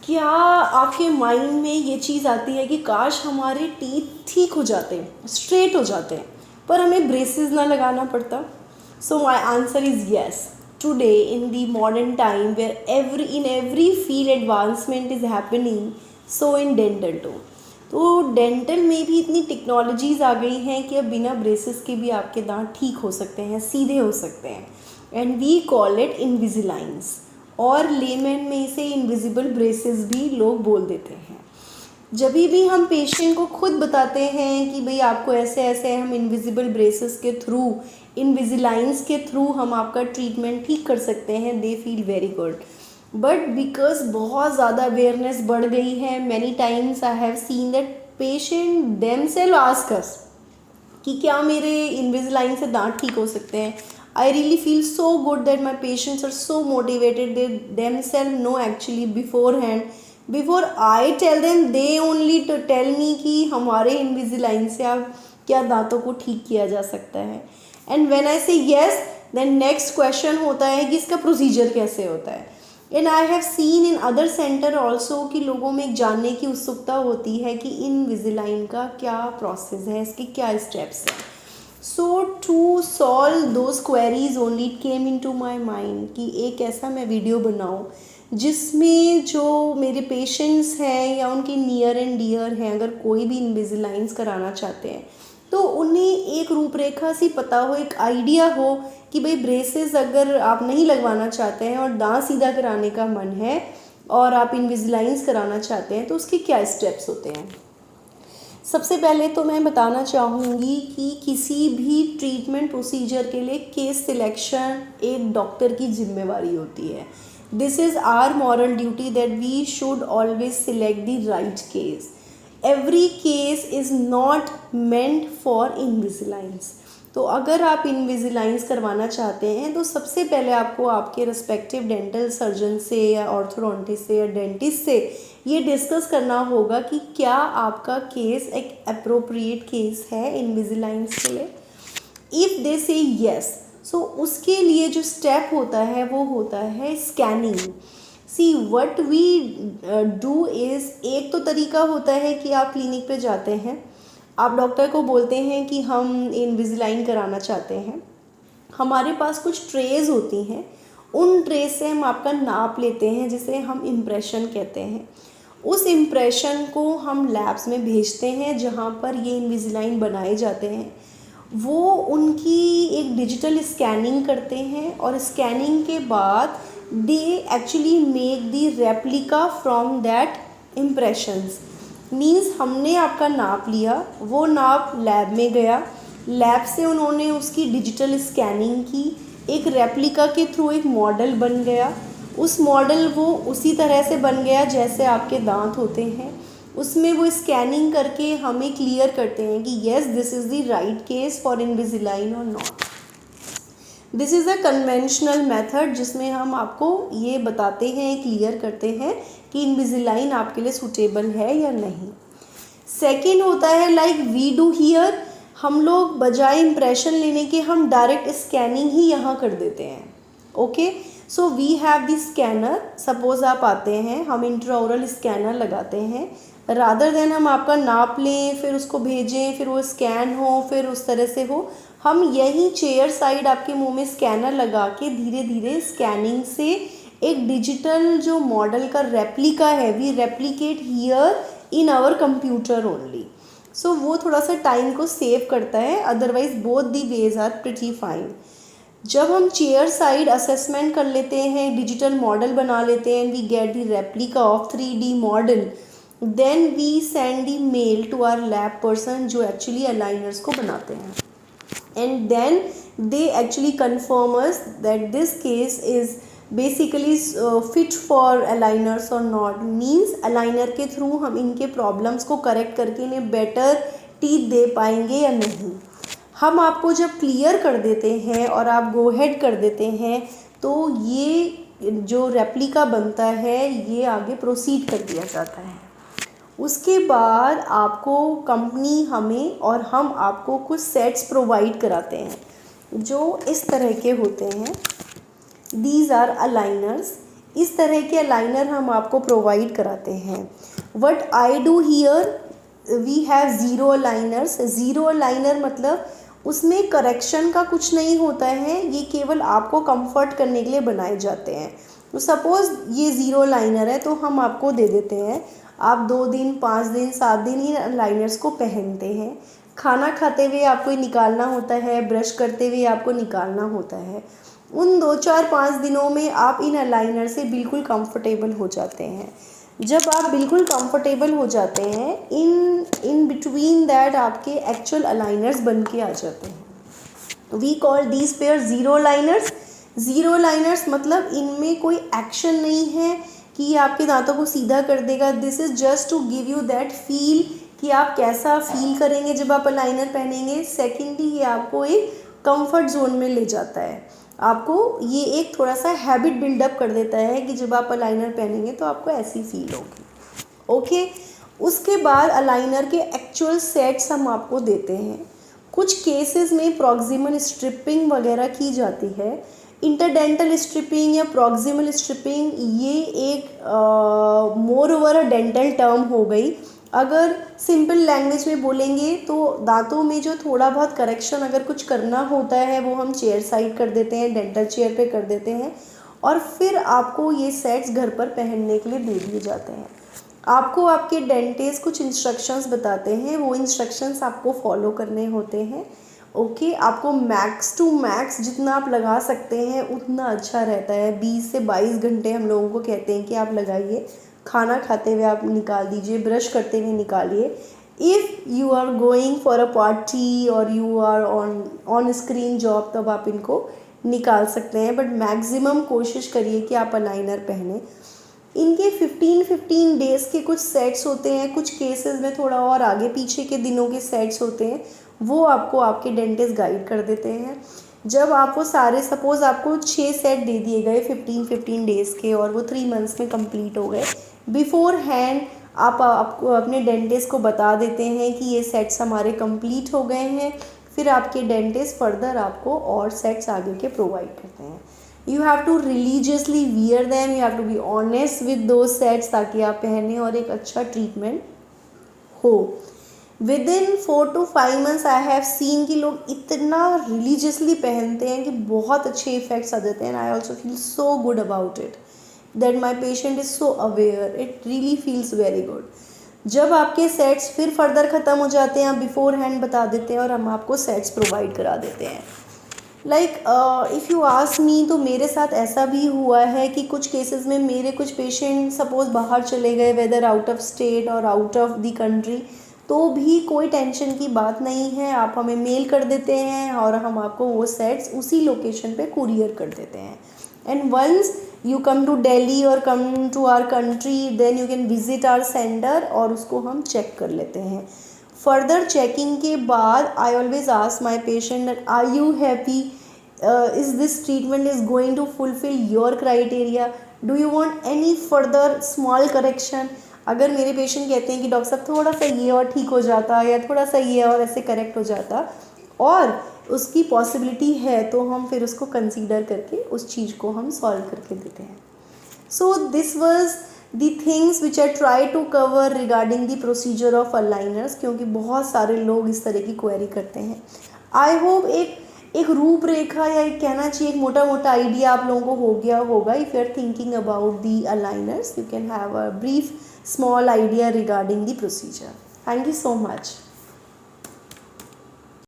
क्या आपके माइंड में ये चीज़ आती है कि काश हमारे टीथ ठीक हो जाते, स्ट्रेट हो जाते, पर हमें ब्रेसेस ना लगाना पड़ता? So my answer is yes. Today in the modern time where every field advancement is happening, so in dental too. तो डेंटल में भी इतनी टेक्नोलॉजीज़ आ गई हैं कि अब बिना ब्रेसेस के भी आपके दांत ठीक हो सकते हैं, सीधे हो सकते हैं. एंड वी कॉल इट इनविजिलाइंस, और लेमन में इसे इनविजिबल ब्रेसेस भी लोग बोल देते हैं. जब भी हम पेशेंट को खुद बताते हैं कि भाई आपको ऐसे ऐसे हम इनविजिबल ब्रेसेस के थ्रू, इनविजिलाइंस के थ्रू हम आपका ट्रीटमेंट ठीक कर सकते हैं, they feel very good. But because बहुत ज़्यादा अवेयरनेस बढ़ गई है, many times I have seen that patient themselves ask us कि क्या मेरे इनविजिलाइन से दांत ठीक हो सकते हैं. I really feel so good that my patients are so motivated. They themselves know actually beforehand. Before I tell them, they only to tell me कि हमारे Invisalign से आप क्या दांतों को ठीक किया जा सकता है. And when I say yes, then next question होता है कि इसका प्रोसीजर कैसे होता है. And I have seen in other center also कि लोगों में एक जानने की उत्सुकता होती है कि Invisalign का क्या प्रोसेस है, इसके क्या स्टेप्स हैं. So to solve those queries only it came into my mind कि एक ऐसा मैं वीडियो बनाऊँ जिसमें जो मेरे पेशेंट्स हैं या उनके नियर एंड डियर हैं, अगर कोई भी इनविजिलाइंस कराना चाहते हैं तो उन्हें एक रूपरेखा सी पता हो, एक आइडिया हो कि भाई ब्रेसेस अगर आप नहीं लगवाना चाहते हैं और दांत सीधा कराने का मन है और आप इनविजिलाइंस कराना चाहते हैं तो उसके क्या स्टेप्स होते हैं. सबसे पहले तो मैं बताना चाहूँगी कि किसी भी ट्रीटमेंट प्रोसीजर के लिए केस सिलेक्शन एक डॉक्टर की जिम्मेवारी होती है. This is our moral duty that we should always select the right case. Every case is not meant for Invisalign. तो अगर आप इनविजिलाइंस करवाना चाहते हैं तो सबसे पहले आपको आपके रिस्पेक्टिव डेंटल सर्जन से या ऑर्थोडोंटिस्ट से या डेंटिस्ट से ये डिस्कस करना होगा कि क्या आपका केस एक अप्रोप्रिएट केस है इनविजिलाइंस के लिए. इफ़ दे से यस, सो उसके लिए जो स्टेप होता है वो होता है scanning. See what we do is, एक तो तरीका होता है कि आप क्लिनिक पे जाते हैं, आप डॉक्टर को बोलते हैं कि हम इनविजिलाइन कराना चाहते हैं. हमारे पास कुछ ट्रेज होती हैं, उन ट्रेज से हम आपका नाप लेते हैं जिसे हम इम्प्रेशन कहते हैं. उस इम्प्रेशन को हम लैब्स में भेजते हैं जहाँ पर ये इनविजिलाइन बनाए जाते हैं. वो उनकी एक डिजिटल स्कैनिंग करते हैं और स्कैनिंग के बाद they actually make the replica from that impressions. Means हमने आपका नाप लिया, वो नाप लैब में गया, लैब से उन्होंने उसकी डिजिटल स्कैनिंग की, एक रेप्लिका के थ्रू एक मॉडल बन गया. उस मॉडल वो उसी तरह से बन गया जैसे आपके दांत होते हैं. उसमें वो स्कैनिंग करके हमें क्लियर करते हैं कि yes this is the right case for Invisalign और not. This is a conventional method जिसमें हम आपको ये बताते हैं, क्लियर करते हैं कि इनविजिलाइन आपके लिए सूटेबल है या नहीं. सेकेंड होता है लाइक वी डू हियर, हम लोग बजाय इम्प्रेशन लेने के हम डायरेक्ट स्कैनिंग ही यहाँ कर देते हैं. Okay, so we have the scanner. Suppose आप आते हैं, हम इंट्राओरल स्कैनर लगाते हैं, रादर देन हम आपका नाप लें फिर उसको भेजें फिर वो स्कैन हो फिर उस तरह से हो, हम यही चेयर साइड आपके मुंह में स्कैनर लगा के धीरे धीरे स्कैनिंग से एक डिजिटल जो मॉडल का रेप्लिका है we replicate here in our computer only. So वो थोड़ा सा टाइम को सेव करता है, otherwise both the ways are pretty fine. जब हम चेयर साइड असेसमेंट कर लेते हैं, डिजिटल मॉडल बना लेते हैं, we get the replica of 3D model, then we send the mail to our lab person जो एक्चुअली अलाइनर्स को बनाते हैं. And then they actually confirm us that this case is basically fit for aligners or not. Means aligner के through हम इनके problems को correct करके इन्हें बेटर टीथ दे पाएंगे या नहीं. हम आपको जब क्लियर कर देते हैं और आप गो हेड कर देते हैं तो ये जो रेप्लिका बनता है ये आगे प्रोसीड कर दिया जाता है. उसके बाद आपको कंपनी हमें और हम आपको कुछ सेट्स प्रोवाइड कराते हैं जो इस तरह के होते हैं. These are aligners. इस तरह के अलाइनर हम आपको प्रोवाइड कराते हैं. What I do here, we have zero aligners. Zero aligner मतलब उसमें करेक्शन का कुछ नहीं होता है, ये केवल आपको कंफर्ट करने के लिए बनाए जाते हैं. तो सपोज़ ये ज़ीरो लाइनर है तो हम आपको दे देते हैं, आप 2 दिन 5 दिन 7 दिन इन लाइनर्स को पहनते हैं. खाना खाते हुए आपको ये निकालना होता है, ब्रश करते हुए आपको निकालना होता है. उन 2 4 5 दिनों में आप इन अलाइनर से बिल्कुल कंफर्टेबल हो जाते हैं. जब आप बिल्कुल कंफर्टेबल हो जाते हैं, इन बिटवीन दैट आपके एक्चुअल अलाइनर्स बन के आ जाते हैं. We call these pair zero liners. Zero liners मतलब इनमें कोई एक्शन नहीं है कि ये आपके दांतों को सीधा कर देगा. This is just to give you that feel कि आप कैसा फील करेंगे जब आप अलाइनर पहनेंगे. सेकेंडली ये आपको एक कंफर्ट जोन में ले जाता है. आपको ये एक थोड़ा सा हैबिट बिल्डअप कर देता है कि जब आप अलाइनर पहनेंगे तो आपको ऐसी फील होगी. ओके. उसके बाद अलाइनर के एक्चुअल सेट्स हम आपको देते हैं. कुछ केसेस में प्रॉक्सिमल स्ट्रिपिंग वगैरह की जाती है. इंटरडेंटल स्ट्रिपिंग या प्रॉक्सिमल स्ट्रिपिंग ये एक more over a dental term हो गई. अगर सिंपल लैंग्वेज में बोलेंगे तो दांतों में जो थोड़ा बहुत करेक्शन अगर कुछ करना होता है वो हम चेयर साइड कर देते हैं, डेंटल चेयर पे कर देते हैं और फिर आपको ये सेट्स घर पर पहनने के लिए दे दिए जाते हैं. आपको आपके डेंटिस्ट कुछ इंस्ट्रक्शंस बताते हैं, वो इंस्ट्रक्शंस आपको फॉलो करने होते हैं. ओके. आपको मैक्स टू मैक्स जितना आप लगा सकते हैं उतना अच्छा रहता है. 20 से 22 घंटे हम लोगों को कहते हैं कि आप लगाइए. खाना खाते हुए आप निकाल दीजिए, ब्रश करते हुए निकालिए. If you are going for a party और you are on screen job तब आप इनको निकाल सकते हैं, बट मैक्सिमम कोशिश करिए कि आप अलाइनर पहने. इनके 15 डेज़ के कुछ सेट्स होते हैं. कुछ केसेस में थोड़ा और आगे पीछे के दिनों के सेट्स होते हैं, वो आपको आपके डेंटिस्ट गाइड कर देते हैं. जब आप वो सारे सपोज़ आपको 6 सेट दे दिए गए 15 डेज़ के और वो 3 मंथ्स में कंप्लीट हो गए, बिफोर हैंड आप आपको अपने डेंटिस्ट को बता देते हैं कि ये सेट्स हमारे कंप्लीट हो गए हैं. फिर आपके डेंटिस्ट फर्दर आपको और सेट्स आगे के प्रोवाइड करते हैं. You have to religiously wear them, you have to be honest with दो सेट्स ताकि आप पहने और एक अच्छा ट्रीटमेंट हो. Within 4 to 5 months I have seen कि लोग इतना रिलीजियसली पहनते हैं कि बहुत अच्छे इफ़ेक्ट्स आ जाते हैं. I also feel so good about it that my patient is so aware. It really feels very good. जब आपके सेट्स फिर फर्दर ख़त्म हो जाते हैं, आप बिफोर हैंड बता देते हैं और हम आपको सेट्स प्रोवाइड करा देते हैं. Like if you ask me, तो मेरे साथ ऐसा भी हुआ है कि कुछ केसेस में मेरे कुछ पेशेंट सपोज़ बाहर चले गए, वेदर आउट ऑफ स्टेट और आउट ऑफ द कंट्री, तो भी कोई टेंशन की बात नहीं है. आप हमें मेल कर देते हैं और हम आपको वो सेट्स उसी लोकेशन पे कुरियर कर देते हैं. And once you come to Delhi और come to our country, then you can visit our centre और उसको हम चेक कर लेते हैं. फर्दर चेकिंग के बाद I always ask my patient that are you happy, is this treatment is going to fulfil your criteria, do you want any further small correction. अगर मेरे पेशेंट कहते हैं कि डॉक्टर साहब थोड़ा सा ये और ठीक हो जाता या थोड़ा सा ये और ऐसे करेक्ट हो जाता और उसकी पॉसिबिलिटी है, तो हम फिर उसको कंसीडर करके उस चीज़ को हम सॉल्व करके देते हैं. So this was the things which I try to cover regarding the procedure of aligners, क्योंकि बहुत सारे लोग इस तरह की क्वेरी करते हैं. आई होप एक रूपरेखा या एक कहना चाहिए एक मोटा मोटा आइडिया आप लोगों को हो गया होगा. If you are thinking about the aligners, you can have a brief small idea regarding the procedure. Thank you so much.